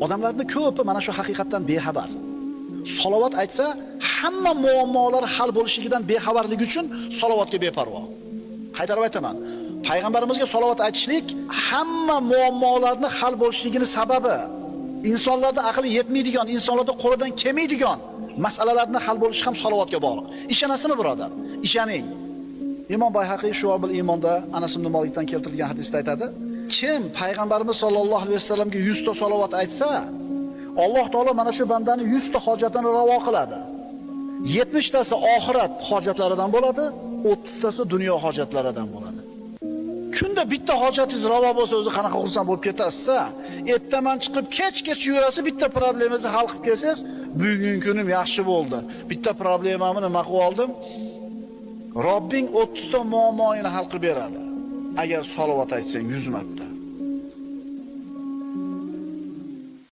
Odamlarni ko'pi mana shu haqiqatdan bexabar. Salovat aytsa, hamma muammolar hal bo'lishligidan bexabarligi uchun salovatga beparvo. Qaytarib aytaman. Payg'ambarimizga salovat aytishlik hamma muammolarni hal bo'lishligining sababi insonlarda aqli yetmaydigan, insonlarda qo'lidan kelmaydigan masalalarni hal bo'lishi ham salovatga bog'liq. Ishonasizmi, birodar? Ishoning. Imom Bayhaqiy Shu'abul Iymonda Anas ibn Malikdan keltirilgan hadisda aytadi: kim payg'ambarimiz sollallohu alayhi vasallamga 100 ta salovat aytsa, Alloh taolo mana shu bandani 100 ta hojatini ravo qiladi. 70 tasi oxirat hojatlaridan bo'ladi, 30 tasi dunyo hojatlaridan bo'ladi. Kunda bitta hojatingiz ravo bo'lsa, o'zi qanaqa xursand bo'lib ketasiz-a? Ertaman chiqib kech yurasiz, bitta problemangizni hal qilib kelsangiz, bugungi kunim yaxshi bo'ldi. Bitta problemamni nima qilib oldim? Robbing 30 ta muammoini hal qilib beradi. Agar salovat aytsang 100 marta.